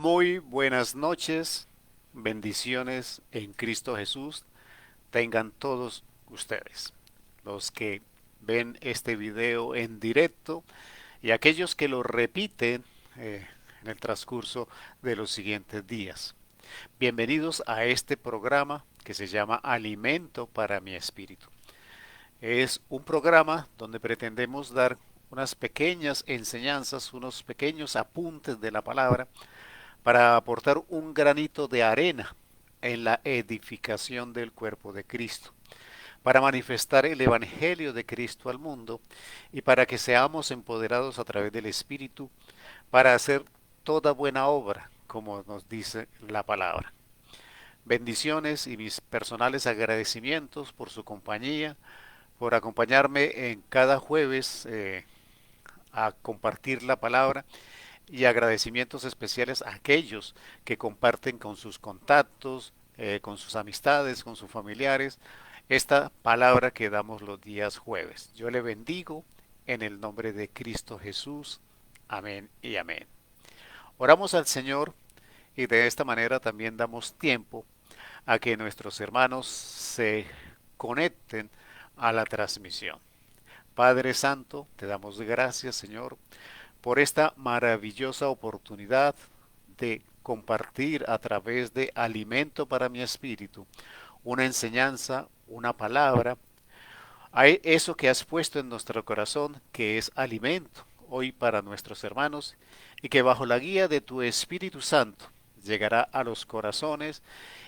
Muy buenas noches, bendiciones en Cristo Jesús tengan todos ustedes, los que ven este video en directo y aquellos que lo repiten en el transcurso de los siguientes días. Bienvenidos a este programa que se llama Alimento para mi Espíritu. Es un programa donde pretendemos dar unas pequeñas enseñanzas, unos pequeños apuntes de la palabra para aportar un granito de arena en la edificación del cuerpo de Cristo, para manifestar el Evangelio de Cristo al mundo y para que seamos empoderados a través del Espíritu para hacer toda buena obra, como nos dice la palabra. Bendiciones y mis personales agradecimientos por su compañía, por acompañarme en cada jueves a compartir la palabra y agradecimientos especiales a aquellos que comparten con sus contactos, con sus amistades, con sus familiares, esta palabra que damos los días jueves. Yo le bendigo en el nombre de Cristo Jesús. Amén y amén. Oramos al Señor y de esta manera también damos tiempo a que nuestros hermanos se conecten a la transmisión. Padre Santo, te damos gracias, Señor, por esta maravillosa oportunidad de compartir a través de alimento para mi espíritu una enseñanza, una palabra, hay eso que has puesto en nuestro corazón que es alimento hoy para nuestros hermanos y que bajo la guía de tu Espíritu Santo llegará a los corazones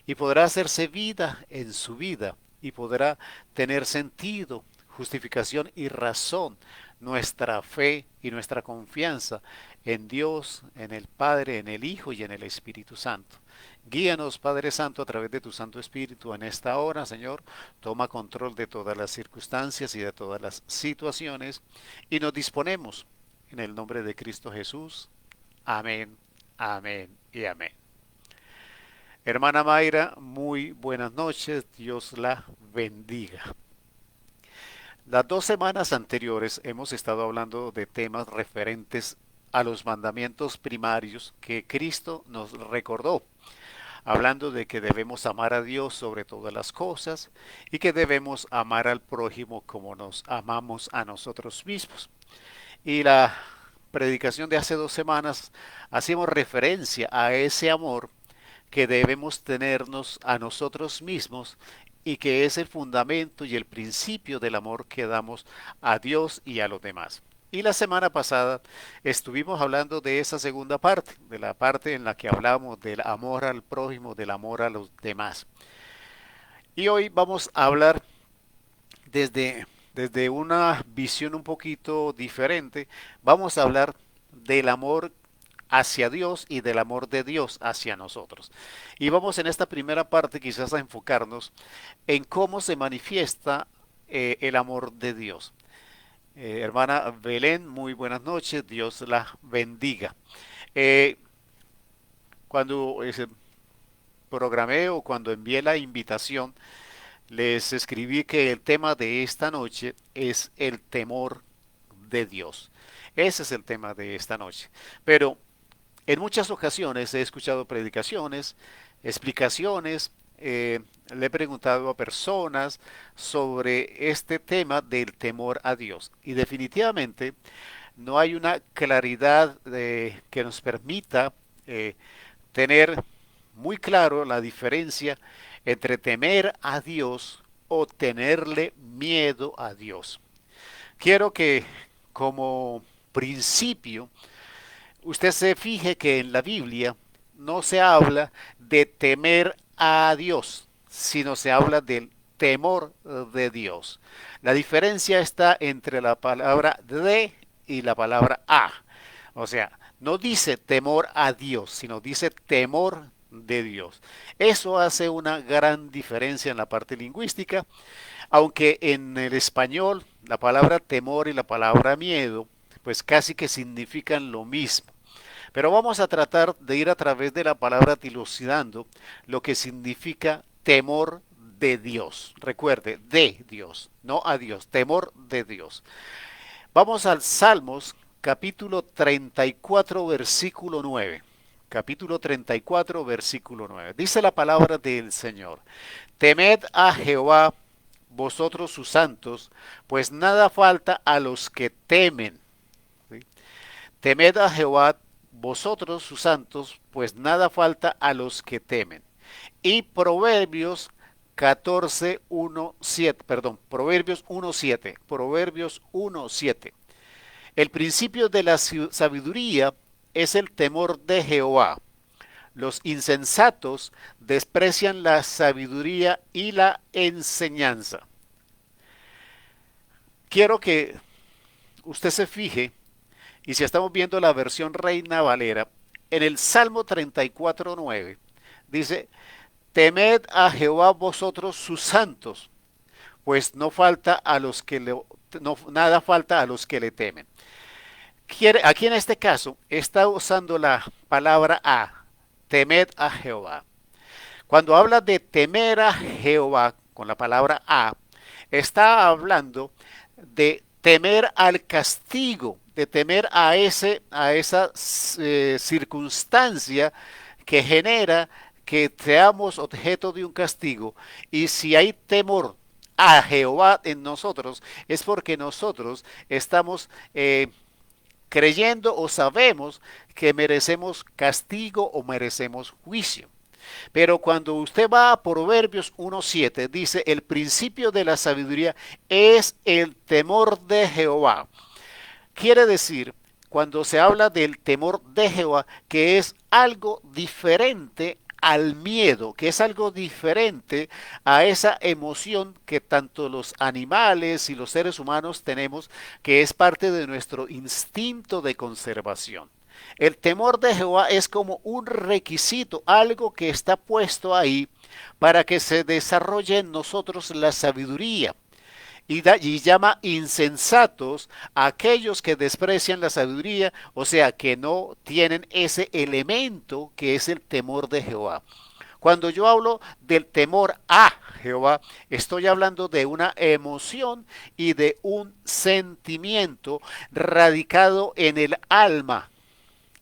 y podrá hacerse vida en su vida y podrá tener sentido, justificación y razón nuestra fe y nuestra confianza en Dios, en el Padre, en el Hijo y en el Espíritu Santo. Guíanos, Padre Santo, a través de tu Santo Espíritu en esta hora, Señor. Toma control de todas las circunstancias y de todas las situaciones y nos disponemos en el nombre de Cristo Jesús. Amén, amén y amén. Hermana Mayra, muy buenas noches. Dios la bendiga. Las 2 semanas anteriores hemos estado hablando de temas referentes a los mandamientos primarios que Cristo nos recordó, hablando de que debemos amar a Dios sobre todas las cosas y que debemos amar al prójimo como nos amamos a nosotros mismos. Y la predicación de hace 2 semanas hacemos referencia a ese amor que debemos tenernos a nosotros mismos y que es el fundamento y el principio del amor que damos a Dios y a los demás. Y la semana pasada estuvimos hablando de esa segunda parte, de la parte en la que hablamos del amor al prójimo, del amor a los demás. Y hoy vamos a hablar desde una visión un poquito diferente. Vamos a hablar del amor hacia Dios y del amor de Dios hacia nosotros. Y vamos en esta primera parte quizás a enfocarnos en cómo se manifiesta el amor de Dios. Hermana Belén, muy buenas noches, Dios la bendiga. Eh, cuando programé o cuando envié la invitación, les escribí que el tema de esta noche es el temor de Dios. Ese es el tema de esta noche. Pero en muchas ocasiones he escuchado predicaciones, explicaciones, le he preguntado a personas sobre este tema del temor a Dios. Y definitivamente no hay una claridad que nos permita tener muy claro la diferencia entre temer a Dios o tenerle miedo a Dios. Quiero que como principio usted se fije que en la Biblia no se habla de temer a Dios, sino se habla del temor de Dios. La diferencia está entre la palabra de y la palabra a. O sea, no dice temor a Dios, sino dice temor de Dios. Eso hace una gran diferencia en la parte lingüística, aunque en el español la palabra temor y la palabra miedo pues casi que significan lo mismo. Pero vamos a tratar de ir a través de la palabra dilucidando lo que significa temor de Dios. Recuerde, de Dios, no a Dios, temor de Dios. Vamos al Salmos capítulo 34 versículo 9. capítulo 34, versículo 9. Dice la palabra del Señor: temed a Jehová vosotros sus santos, pues nada falta a los que temen. ¿Sí? Temed a Jehová vosotros sus santos, pues nada falta a los que temen. Y Proverbios 14, 1, 7, perdón, Proverbios 1, 7, Proverbios 1, 7. El principio de la sabiduría es el temor de Jehová. Los insensatos desprecian la sabiduría y la enseñanza. Quiero que usted se fije, y si estamos viendo la versión Reina Valera, en el Salmo 34:9 dice: temed a Jehová vosotros sus santos, pues no falta a los que nada falta a los que le temen. Aquí en este caso está usando la palabra temed a Jehová. Cuando habla de temer a Jehová con la palabra está hablando de temer al castigo, de temer a esa circunstancia que genera que seamos objeto de un castigo. Y si hay temor a Jehová en nosotros, es porque nosotros estamos creyendo o sabemos que merecemos castigo o merecemos juicio. Pero cuando usted va a Proverbios 1:7, dice: el principio de la sabiduría es el temor de Jehová. Quiere decir, cuando se habla del temor de Jehová, que es algo diferente al miedo, que es algo diferente a esa emoción que tanto los animales y los seres humanos tenemos, que es parte de nuestro instinto de conservación. El temor de Jehová es como un requisito, algo que está puesto ahí para que se desarrolle en nosotros la sabiduría. Y llama insensatos a aquellos que desprecian la sabiduría, o sea, que no tienen ese elemento que es el temor de Jehová. Cuando yo hablo del temor a Jehová, estoy hablando de una emoción y de un sentimiento radicado en el alma,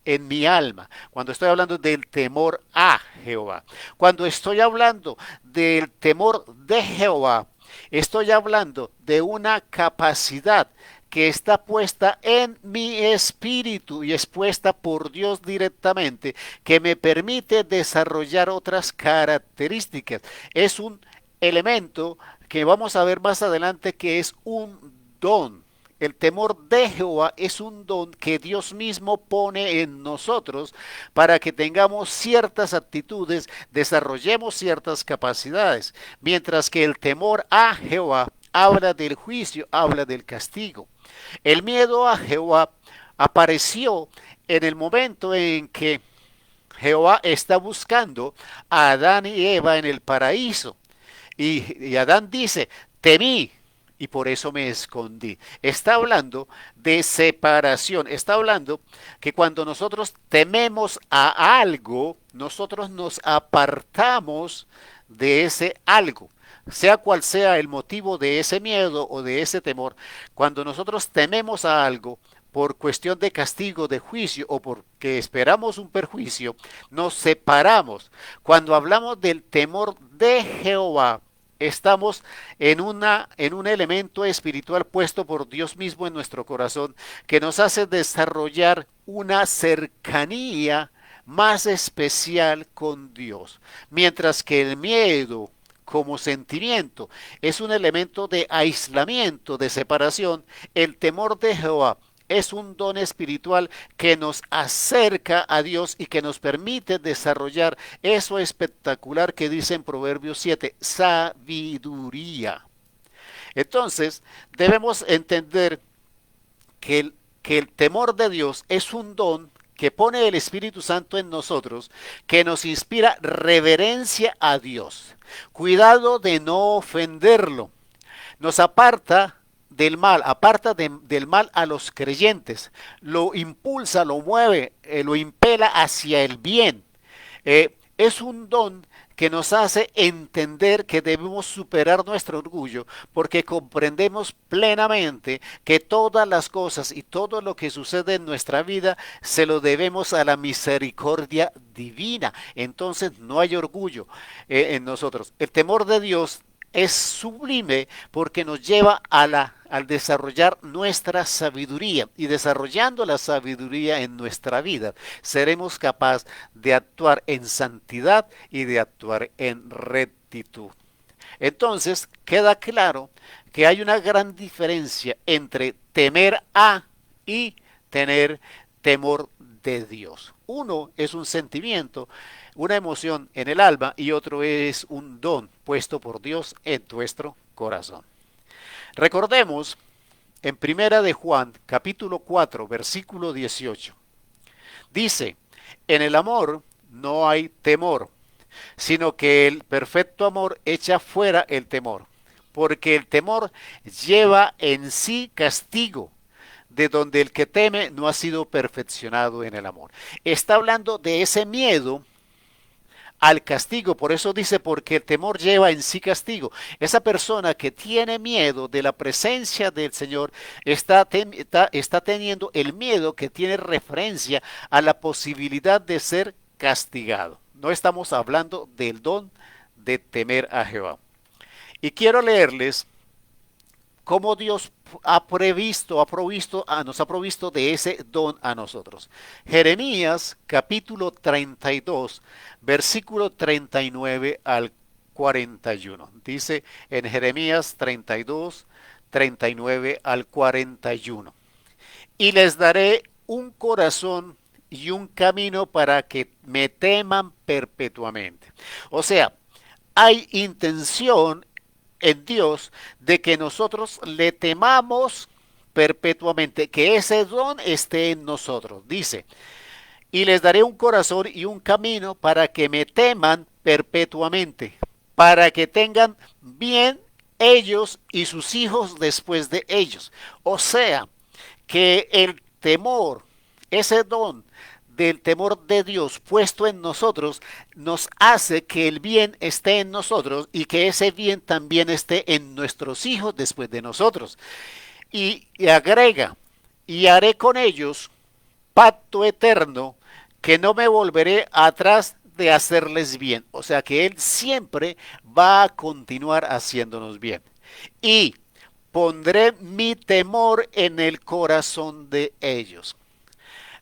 en mi alma, cuando estoy hablando del temor a Jehová. Cuando estoy hablando del temor de Jehová, estoy hablando de una capacidad que está puesta en mi espíritu y es puesta por Dios directamente, que me permite desarrollar otras características. Es un elemento que vamos a ver más adelante, que es un don. El temor de Jehová es un don que Dios mismo pone en nosotros para que tengamos ciertas actitudes, desarrollemos ciertas capacidades, mientras que el temor a Jehová habla del juicio, habla del castigo. El miedo a Jehová apareció en el momento en que Jehová está buscando a Adán y Eva en el paraíso. Y Adán dice: temí y por eso me escondí. Está hablando de separación. Está hablando que cuando nosotros tememos a algo, nosotros nos apartamos de ese algo. Sea cual sea el motivo de ese miedo o de ese temor, cuando nosotros tememos a algo por cuestión de castigo, de juicio o porque esperamos un perjuicio, nos separamos. Cuando hablamos del temor de Jehová, estamos en un elemento espiritual puesto por Dios mismo en nuestro corazón, que nos hace desarrollar una cercanía más especial con Dios. Mientras que el miedo como sentimiento es un elemento de aislamiento, de separación, el temor de Jehová es un don espiritual que nos acerca a Dios y que nos permite desarrollar eso espectacular que dice en Proverbios 7, sabiduría. Entonces, debemos entender que el temor de Dios es un don que pone el Espíritu Santo en nosotros, que nos inspira reverencia a Dios. Cuidado de no ofenderlo. Nos aparta del mal, del mal a los creyentes, lo impulsa, lo mueve, lo impela hacia el bien. es un don que nos hace entender que debemos superar nuestro orgullo porque comprendemos plenamente que todas las cosas y todo lo que sucede en nuestra vida se lo debemos a la misericordia divina. Entonces no hay orgullo en nosotros. El temor de Dios es sublime porque nos lleva al desarrollar nuestra sabiduría, y desarrollando la sabiduría en nuestra vida seremos capaces de actuar en santidad y de actuar en rectitud. Entonces queda claro que hay una gran diferencia entre temer a y tener temor de Dios. Uno es un sentimiento, una emoción en el alma, y otro es un don puesto por Dios en nuestro corazón. Recordemos en Primera de Juan, capítulo 4, versículo 18. Dice, en el amor no hay temor, sino que el perfecto amor echa fuera el temor, porque el temor lleva en sí castigo, de donde el que teme no ha sido perfeccionado en el amor. Está hablando de ese miedo al castigo, por eso dice, porque el temor lleva en sí castigo. Esa persona que tiene miedo de la presencia del Señor está teniendo el miedo que tiene referencia a la posibilidad de ser castigado. No estamos hablando del don de temer a Jehová. Y quiero leerles cómo Dios nos ha provisto de ese don a nosotros. Jeremías capítulo 32, versículo 39 al 41. Dice en Jeremías 32, 39 al 41. Y les daré un corazón y un camino para que me teman perpetuamente. O sea, hay intención en Dios de que nosotros le temamos perpetuamente, que ese don esté en nosotros. Dice, y les daré un corazón y un camino para que me teman perpetuamente, para que tengan bien ellos y sus hijos después de ellos. O sea, que el temor, ese don del temor de Dios puesto en nosotros, nos hace que el bien esté en nosotros y que ese bien también esté en nuestros hijos después de nosotros. Y agrega, y haré con ellos pacto eterno, que no me volveré atrás de hacerles bien. O sea que Él siempre va a continuar haciéndonos bien. Y pondré mi temor en el corazón de ellos.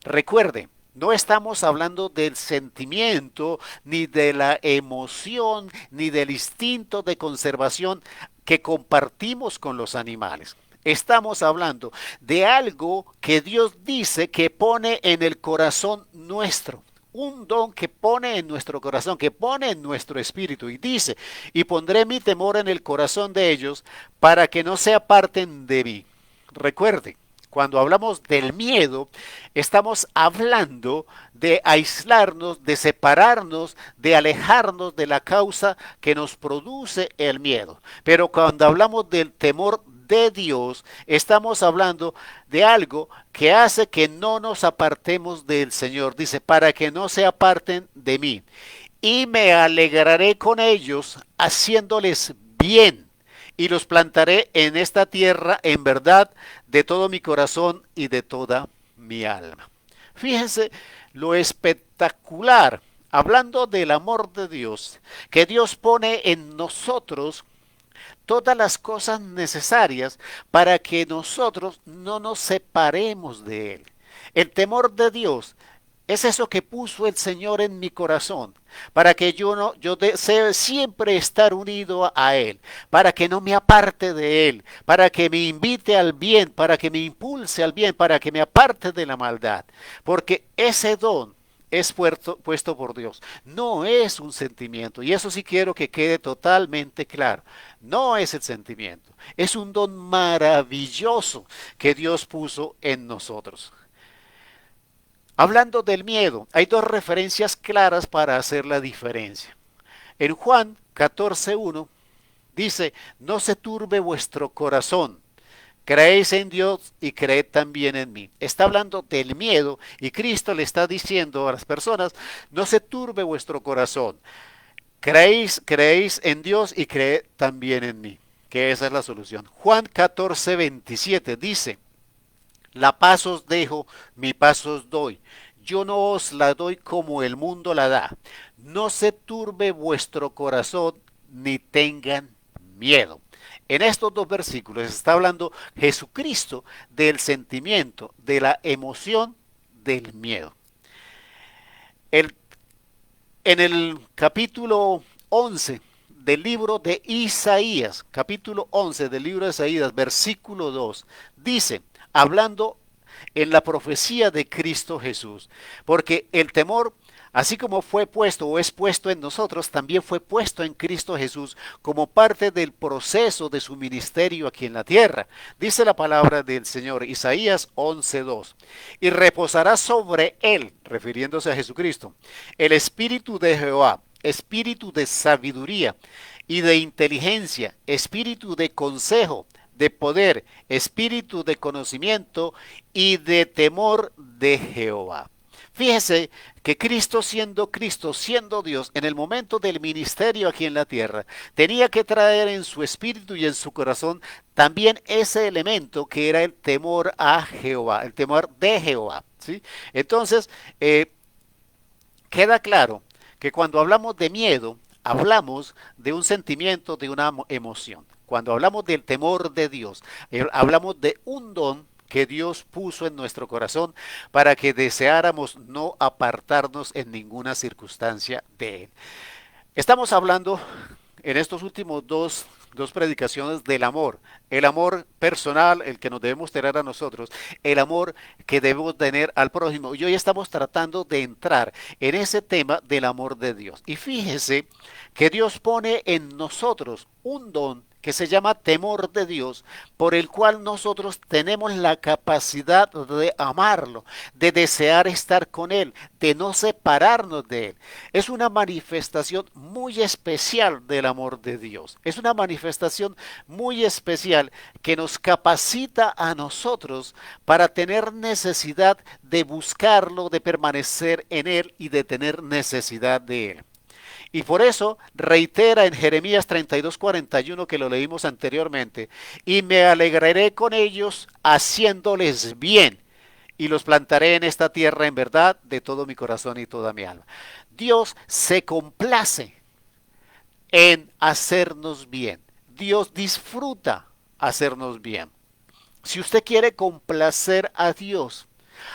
Recuerde, no estamos hablando del sentimiento, ni de la emoción, ni del instinto de conservación que compartimos con los animales. Estamos hablando de algo que Dios dice que pone en el corazón nuestro. Un don que pone en nuestro corazón, que pone en nuestro espíritu. Y dice, y pondré mi temor en el corazón de ellos para que no se aparten de mí. Recuerde, cuando hablamos del miedo, estamos hablando de aislarnos, de separarnos, de alejarnos de la causa que nos produce el miedo. Pero cuando hablamos del temor de Dios, estamos hablando de algo que hace que no nos apartemos del Señor. Dice, para que no se aparten de mí. Y me alegraré con ellos, haciéndoles bien, y los plantaré en esta tierra en verdad de todo mi corazón y de toda mi alma. Fíjense lo espectacular, hablando del amor de Dios, que Dios pone en nosotros todas las cosas necesarias para que nosotros no nos separemos de Él. El temor de Dios es eso que puso el Señor en mi corazón, para que yo desee siempre estar unido a Él, para que no me aparte de Él, para que me invite al bien, para que me impulse al bien, para que me aparte de la maldad. Porque ese don es puesto por Dios, no es un sentimiento, y eso sí quiero que quede totalmente claro. No es el sentimiento, es un don maravilloso que Dios puso en nosotros. Hablando del miedo, hay dos referencias claras para hacer la diferencia. En Juan 14:1 dice, no se turbe vuestro corazón, Creéis en Dios y creed también en mí. Está hablando del miedo y Cristo le está diciendo a las personas, no se turbe vuestro corazón. Creéis en Dios y creed también en mí, que esa es la solución. Juan 14:27 dice, la paz os dejo, mi paz os doy. Yo no os la doy como el mundo la da. No se turbe vuestro corazón ni tengan miedo. En estos dos versículos está hablando Jesucristo del sentimiento, de la emoción, del miedo. El En el capítulo 11 del libro de Isaías, capítulo 11 del libro de Isaías, versículo 2, dice, hablando en la profecía de Cristo Jesús, porque el temor, así como fue puesto o es puesto en nosotros, también fue puesto en Cristo Jesús como parte del proceso de su ministerio aquí en la tierra. Dice la palabra del Señor, Isaías 11:2, y reposará sobre él, refiriéndose a Jesucristo, el espíritu de Jehová, espíritu de sabiduría y de inteligencia, espíritu de consejo, de poder, espíritu de conocimiento y de temor de Jehová. Fíjese que Cristo, siendo Dios, en el momento del ministerio aquí en la tierra, tenía que traer en su espíritu y en su corazón también ese elemento que era el temor a Jehová, el temor de Jehová, ¿sí? Entonces, queda claro que cuando hablamos de miedo, hablamos de un sentimiento, de una emoción. Cuando hablamos del temor de Dios, hablamos de un don que Dios puso en nuestro corazón para que deseáramos no apartarnos en ninguna circunstancia de Él. Estamos hablando en estos últimos dos predicaciones del amor. El amor personal, el que nos debemos tener a nosotros, el amor que debemos tener al prójimo. Y hoy estamos tratando de entrar en ese tema del amor de Dios. Y fíjese que Dios pone en nosotros un don que se llama temor de Dios, por el cual nosotros tenemos la capacidad de amarlo, de desear estar con Él, de no separarnos de Él. Es una manifestación muy especial del amor de Dios. Es una manifestación muy especial que nos capacita a nosotros para tener necesidad de buscarlo, de permanecer en Él y de tener necesidad de Él. Y por eso reitera en Jeremías 32:41 que lo leímos anteriormente, y me alegraré con ellos haciéndoles bien, y los plantaré en esta tierra en verdad de todo mi corazón y toda mi alma. Dios se complace en hacernos bien. Dios disfruta hacernos bien. Si usted quiere complacer a Dios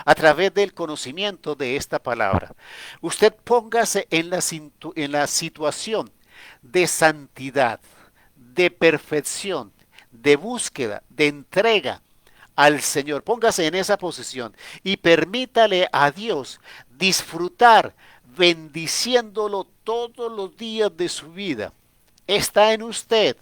a través del conocimiento de esta palabra, usted póngase en la situación de santidad, de perfección, de búsqueda, de entrega al Señor. Póngase en esa posición y permítale a Dios disfrutar bendiciéndolo todos los días de su vida. Está en usted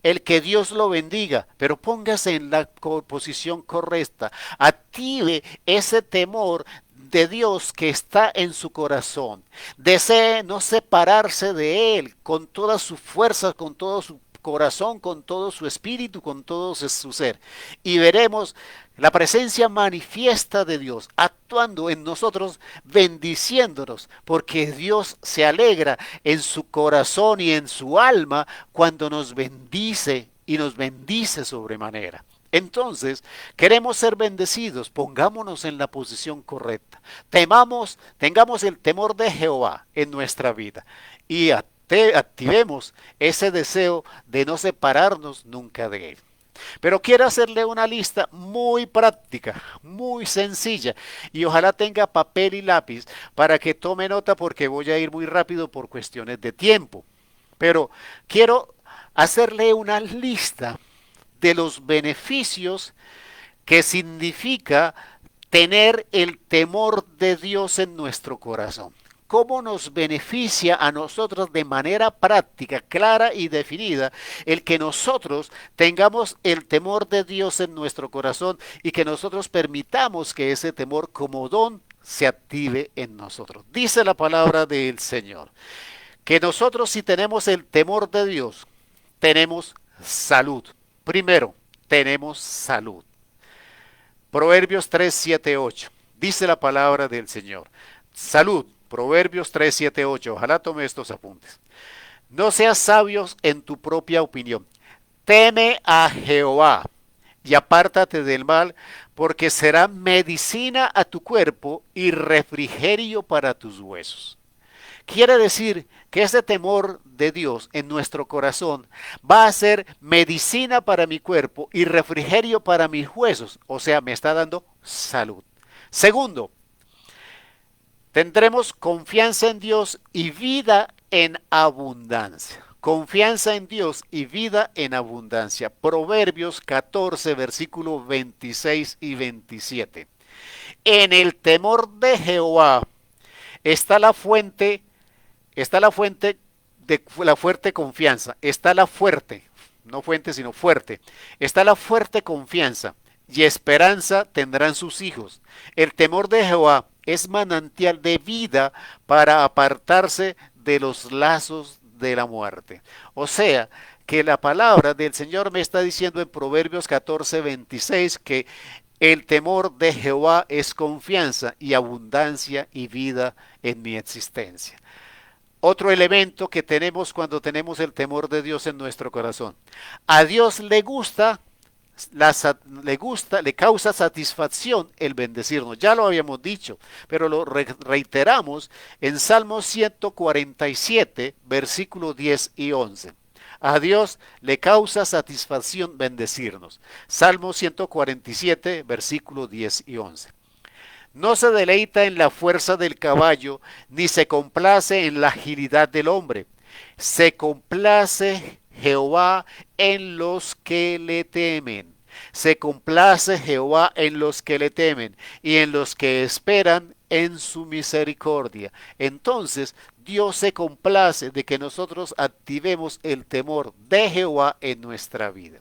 el que Dios lo bendiga, pero póngase en la posición correcta. Active ese temor de Dios que está en su corazón. Desee no separarse de Él con todas sus fuerzas, con todo su corazón, con todo su espíritu, con todo su ser. Y veremos la presencia manifiesta de Dios actuando en nosotros, bendiciéndonos, porque Dios se alegra en su corazón y en su alma cuando nos bendice y nos bendice sobremanera. Entonces, queremos ser bendecidos, pongámonos en la posición correcta. Tengamos el temor de Jehová en nuestra vida y activemos ese deseo de no separarnos nunca de Él. Pero quiero hacerle una lista muy práctica, muy sencilla, y ojalá tenga papel y lápiz para que tome nota porque voy a ir muy rápido por cuestiones de tiempo. Pero quiero hacerle una lista de los beneficios que significa tener el temor de Dios en nuestro corazón. ¿Cómo nos beneficia a nosotros de manera práctica, clara y definida el que nosotros tengamos el temor de Dios en nuestro corazón y que nosotros permitamos que ese temor como don se active en nosotros? Dice la palabra del Señor, que nosotros si tenemos el temor de Dios, tenemos salud. Primero, tenemos salud. Proverbios 3, 7, 8. Dice la palabra del Señor. Salud. Proverbios 3, 7, 8. Ojalá tome estos apuntes. No seas sabios en tu propia opinión. Teme a Jehová y apártate del mal, porque será medicina a tu cuerpo y refrigerio para tus huesos. Quiere decir que ese temor de Dios en nuestro corazón va a ser medicina para mi cuerpo y refrigerio para mis huesos. O sea, me está dando salud. Segundo, tendremos confianza en Dios y vida en abundancia. Confianza en Dios y vida en abundancia. Proverbios 14, versículos 26 y 27. En el temor de Jehová está la fuente de la fuerte confianza, está la fuerte, no fuente sino fuerte, está la fuerte confianza y esperanza tendrán sus hijos. El temor de Jehová es manantial de vida para apartarse de los lazos de la muerte. O sea, que la palabra del Señor me está diciendo en Proverbios 14, 26 que el temor de Jehová es confianza y abundancia y vida en mi existencia. Otro elemento que tenemos cuando tenemos el temor de Dios en nuestro corazón. A Dios le causa satisfacción el bendecirnos. Ya lo habíamos dicho, pero lo reiteramos en Salmo 147, versículos 10 y 11. A Dios le causa satisfacción bendecirnos. Salmo 147, versículos 10 y 11. No se deleita en la fuerza del caballo, ni se complace en la agilidad del hombre. Se complace Jehová en los que le temen. Se complace Jehová en los que le temen y en los que esperan en su misericordia. Entonces, Dios se complace de que nosotros activemos el temor de Jehová en nuestra vida.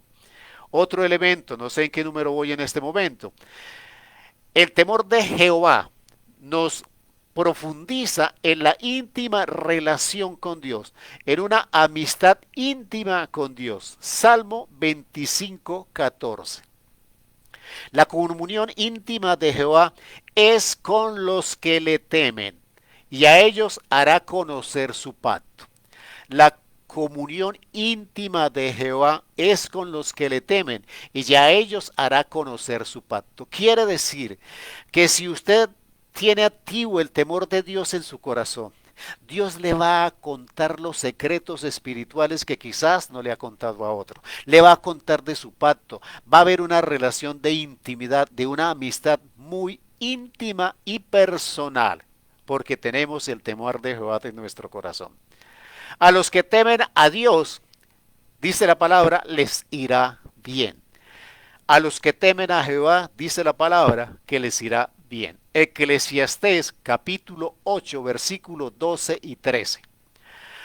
Otro elemento, no sé en qué número voy en este momento. El temor de Jehová nos profundiza en la íntima relación con Dios, en una amistad íntima con Dios. Salmo 25, 14. La comunión íntima de Jehová es con los que le temen, y a ellos hará conocer su pacto. La comunión íntima de Jehová es con los que le temen, y ya a ellos hará conocer su pacto. Quiere decir que si usted tiene activo el temor de Dios en su corazón, Dios le va a contar los secretos espirituales que quizás no le ha contado a otro. Le va a contar de su pacto. Va a haber una relación de intimidad, de una amistad muy íntima y personal, porque tenemos el temor de Jehová en nuestro corazón. A los que temen a Dios, dice la palabra, les irá bien. A los que temen a Jehová, dice la palabra, que les irá bien. Eclesiastés capítulo 8, versículos 12 y 13.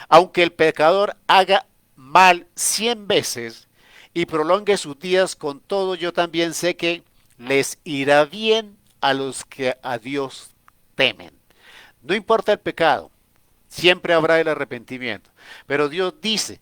Aunque el pecador haga mal 100 veces y prolongue sus días, con todo yo también sé que les irá bien a los que a Dios temen. No importa el pecado, siempre habrá el arrepentimiento, pero Dios dice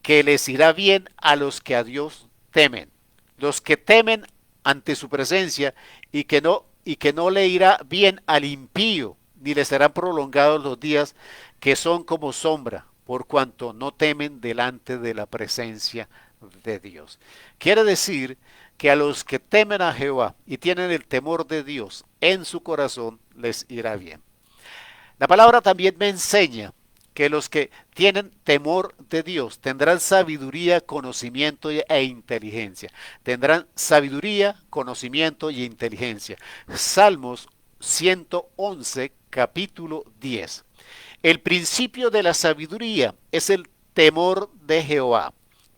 que les irá bien a los que a Dios temen. Los que temen ante su presencia y que no le irá bien al impío, ni le serán prolongados los días que son como sombra, por cuanto no temen delante de la presencia de Dios. Quiere decir que a los que temen a Jehová y tienen el temor de Dios en su corazón, les irá bien. La palabra también me enseña que los que tienen temor de Dios tendrán sabiduría, conocimiento e inteligencia. Tendrán sabiduría, conocimiento y inteligencia. Salmos 111, capítulo 10. El principio de la sabiduría es el temor de Jehová.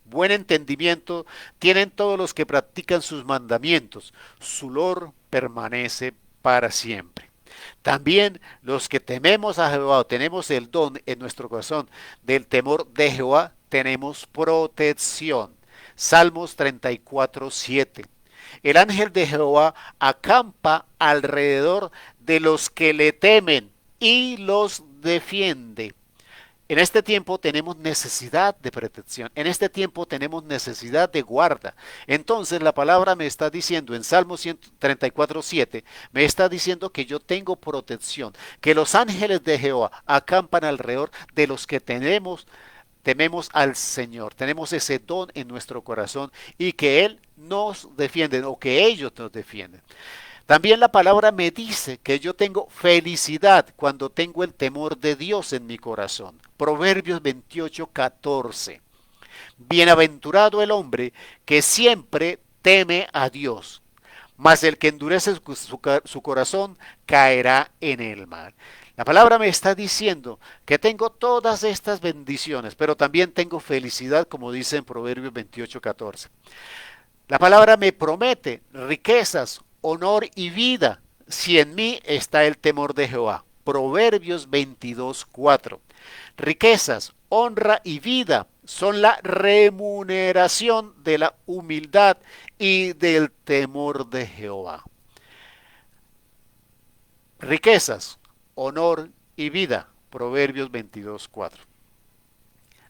Buen entendimiento tienen todos los que practican sus mandamientos. Su loor permanece para siempre. También los que tememos a Jehová, o tenemos el don en nuestro corazón del temor de Jehová, tenemos protección. Salmos 34, 7. El ángel de Jehová acampa alrededor de los que le temen y los defiende. En este tiempo tenemos necesidad de protección, en este tiempo tenemos necesidad de guarda. Entonces la palabra me está diciendo en Salmo 134:7, me está diciendo que yo tengo protección, que los ángeles de Jehová acampan alrededor de los que tememos al Señor, tenemos ese don en nuestro corazón y que Él nos defiende o que ellos nos defienden. También la palabra me dice que yo tengo felicidad cuando tengo el temor de Dios en mi corazón. Proverbios 28:14. Bienaventurado el hombre que siempre teme a Dios, mas el que endurece su corazón caerá en el mal. La palabra me está diciendo que tengo todas estas bendiciones, pero también tengo felicidad, como dice en Proverbios 28:14. La palabra me promete riquezas, honor y vida si en mí está el temor de Jehová. Proverbios 22:4. Riquezas, honra y vida son la remuneración de la humildad y del temor de Jehová. Riquezas, honor y vida. Proverbios 22:4.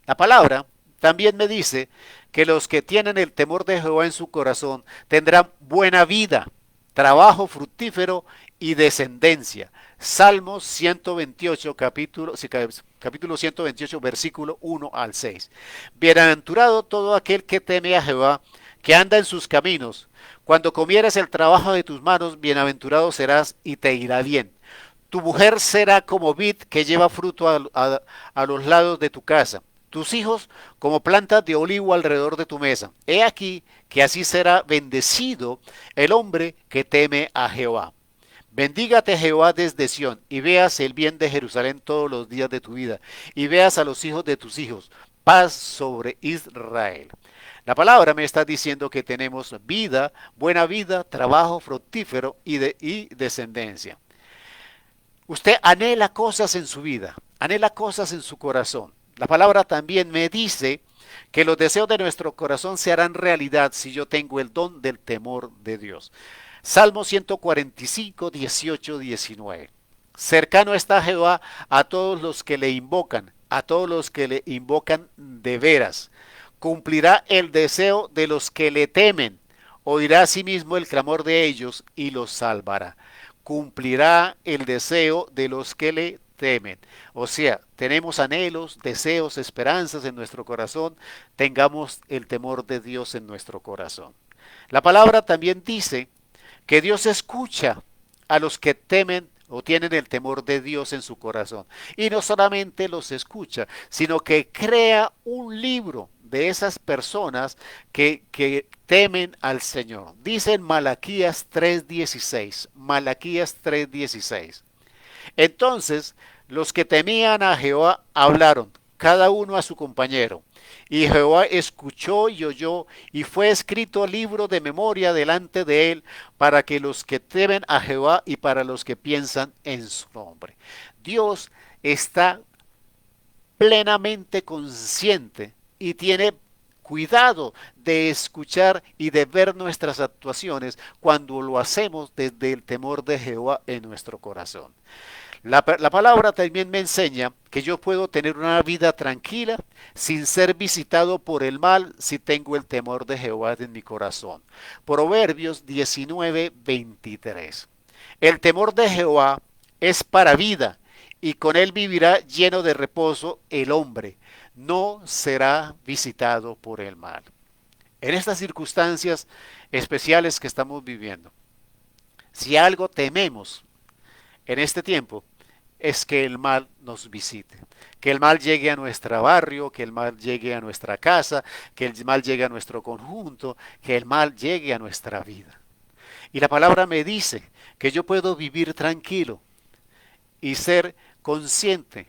La palabra también me dice que los que tienen el temor de Jehová en su corazón tendrán buena vida, trabajo fructífero y descendencia. Salmos 128, capítulo 128, versículo 1 al 6. Bienaventurado todo aquel que teme a Jehová, que anda en sus caminos. Cuando comieres el trabajo de tus manos, bienaventurado serás y te irá bien. Tu mujer será como vid que lleva fruto a los lados de tu casa. Tus hijos como plantas de olivo alrededor de tu mesa. He aquí que así será bendecido el hombre que teme a Jehová. Bendígate Jehová desde Sión, y veas el bien de Jerusalén todos los días de tu vida, y veas a los hijos de tus hijos, paz sobre Israel. La palabra me está diciendo que tenemos vida, buena vida, trabajo fructífero y descendencia. Usted anhela cosas en su vida, anhela cosas en su corazón. La palabra también me dice que los deseos de nuestro corazón se harán realidad si yo tengo el don del temor de Dios. Salmo 145, 18, 19. Cercano está Jehová a todos los que le invocan, a todos los que le invocan de veras. Cumplirá el deseo de los que le temen, oirá asimismo el clamor de ellos y los salvará. Cumplirá el deseo de los que le temen. O sea, tenemos anhelos, deseos, esperanzas en nuestro corazón, tengamos el temor de Dios en nuestro corazón. La palabra también dice que Dios escucha a los que temen o tienen el temor de Dios en su corazón. Y no solamente los escucha, sino que crea un libro de esas personas que temen al Señor. Dice en Malaquías 3:16, Malaquías 3:16. Entonces los que temían a Jehová hablaron, cada uno a su compañero. Y Jehová escuchó y oyó, y fue escrito libro de memoria delante de él, para que los que temen a Jehová y para los que piensan en su nombre. Dios está plenamente consciente y tiene cuidado de escuchar y de ver nuestras actuaciones cuando lo hacemos desde el temor de Jehová en nuestro corazón. La palabra también me enseña que yo puedo tener una vida tranquila sin ser visitado por el mal si tengo el temor de Jehová en mi corazón. Proverbios 19:23. El temor de Jehová es para vida y con él vivirá lleno de reposo el hombre. No será visitado por el mal. En estas circunstancias especiales que estamos viviendo, si algo tememos en este tiempo, es que el mal nos visite, que el mal llegue a nuestro barrio, que el mal llegue a nuestra casa, que el mal llegue a nuestro conjunto, que el mal llegue a nuestra vida. Y la palabra me dice que yo puedo vivir tranquilo y ser consciente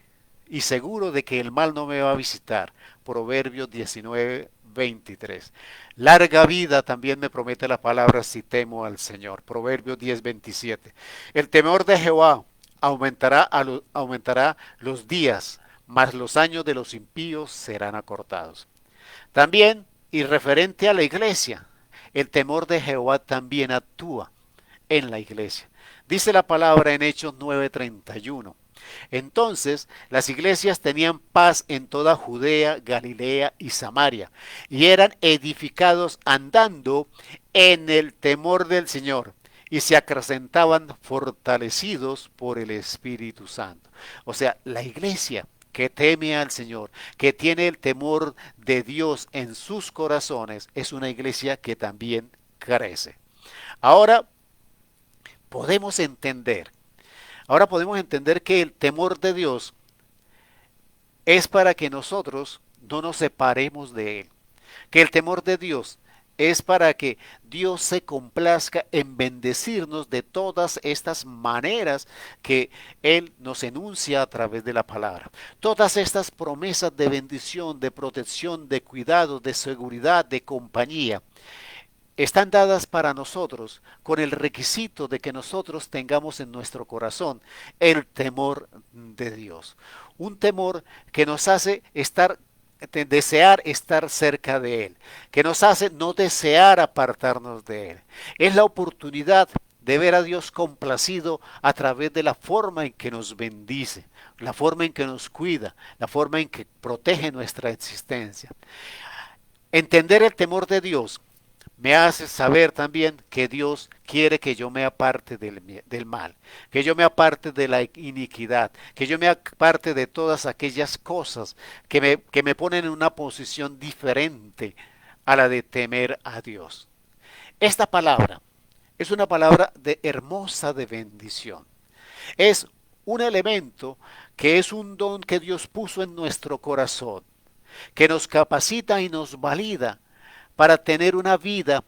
y seguro de que el mal no me va a visitar. Proverbios 19:23. Larga vida también me promete la palabra si temo al Señor. Proverbios 10:27. El temor de Jehová aumentará los días, mas los años de los impíos serán acortados. También, y referente a la iglesia, el temor de Jehová también actúa en la iglesia. Dice la palabra en Hechos 9:31. Entonces las iglesias tenían paz en toda Judea, Galilea y Samaria, y eran edificados andando en el temor del Señor, y se acrecentaban fortalecidos por el Espíritu Santo. O sea, la iglesia que teme al Señor, que tiene el temor de Dios en sus corazones, es una iglesia que también crece. Ahora podemos entender, ahora podemos entender que el temor de Dios es para que nosotros no nos separemos de Él. Que el temor de Dios es para que Dios se complazca en bendecirnos de todas estas maneras que Él nos enuncia a través de la palabra. Todas estas promesas de bendición, de protección, de cuidado, de seguridad, de compañía, están dadas para nosotros con el requisito de que nosotros tengamos en nuestro corazón el temor de Dios. Un temor que nos hace desear estar cerca de Él, que nos hace no desear apartarnos de Él. Es la oportunidad de ver a Dios complacido a través de la forma en que nos bendice, la forma en que nos cuida, la forma en que protege nuestra existencia. Entender el temor de Dios me hace saber también que Dios quiere que yo me aparte del mal, que yo me aparte de la iniquidad, que yo me aparte de todas aquellas cosas que me ponen en una posición diferente a la de temer a Dios. Esta palabra es una palabra de hermosa de bendición. Es un elemento que es un don que Dios puso en nuestro corazón, que nos capacita y nos valida para tener una vida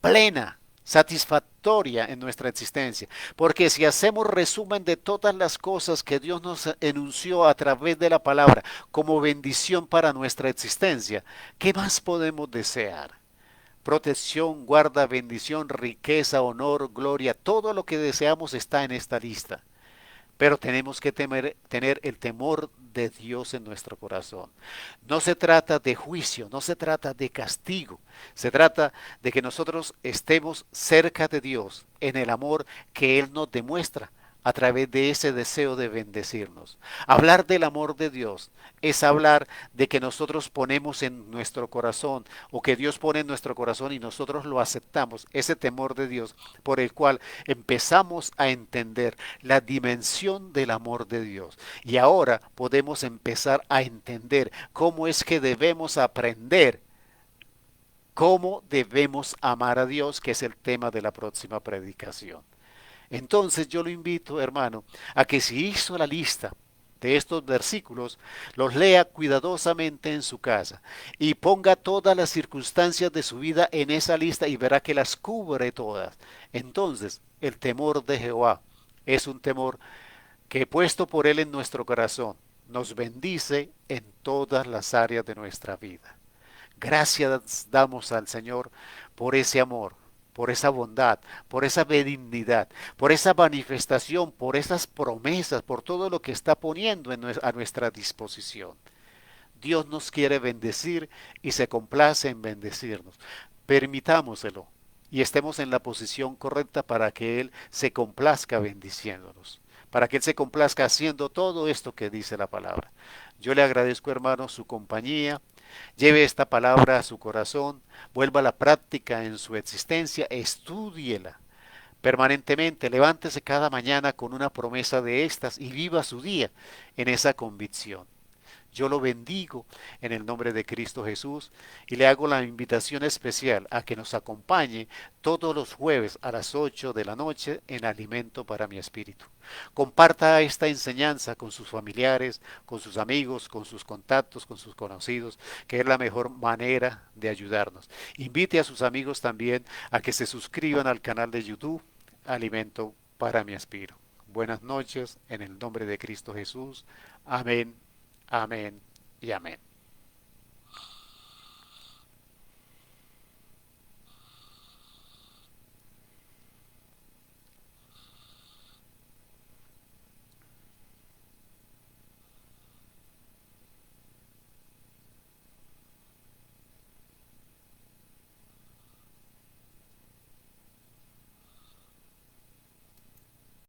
plena, satisfactoria en nuestra existencia. Porque si hacemos resumen de todas las cosas que Dios nos enunció a través de la palabra como bendición para nuestra existencia, ¿qué más podemos desear? Protección, guarda, bendición, riqueza, honor, gloria, todo lo que deseamos está en esta lista. Pero tenemos que tener el temor de Dios en nuestro corazón. No se trata de juicio, no se trata de castigo. Se trata de que nosotros estemos cerca de Dios en el amor que Él nos demuestra a través de ese deseo de bendecirnos. Hablar del amor de Dios es hablar de que nosotros ponemos en nuestro corazón o que Dios pone en nuestro corazón y nosotros lo aceptamos, ese temor de Dios por el cual empezamos a entender la dimensión del amor de Dios. Y ahora podemos empezar a entender cómo es que debemos aprender cómo debemos amar a Dios, que es el tema de la próxima predicación. Entonces yo lo invito, hermano, a que si hizo la lista de estos versículos, los lea cuidadosamente en su casa y ponga todas las circunstancias de su vida en esa lista y verá que las cubre todas. Entonces, el temor de Jehová es un temor que puesto por Él en nuestro corazón, nos bendice en todas las áreas de nuestra vida. Gracias damos al Señor por ese amor, por esa bondad, por esa benignidad, por esa manifestación, por esas promesas, por todo lo que está poniendo a nuestra disposición. Dios nos quiere bendecir y se complace en bendecirnos. Permitámoselo y estemos en la posición correcta para que Él se complazca bendiciéndonos, para que Él se complazca haciendo todo esto que dice la palabra. Yo le agradezco, hermano, su compañía. Lleve esta palabra a su corazón, vuelva a la práctica en su existencia, estúdiela permanentemente, levántese cada mañana con una promesa de estas y viva su día en esa convicción. Yo lo bendigo en el nombre de Cristo Jesús y le hago la invitación especial a que nos acompañe todos los jueves a las 8 de la noche en Alimento para mi Espíritu. Comparta esta enseñanza con sus familiares, con sus amigos, con sus contactos, con sus conocidos, que es la mejor manera de ayudarnos. Invite a sus amigos también a que se suscriban al canal de YouTube Alimento para mi Espíritu. Buenas noches en el nombre de Cristo Jesús. Amén. Amén y amén.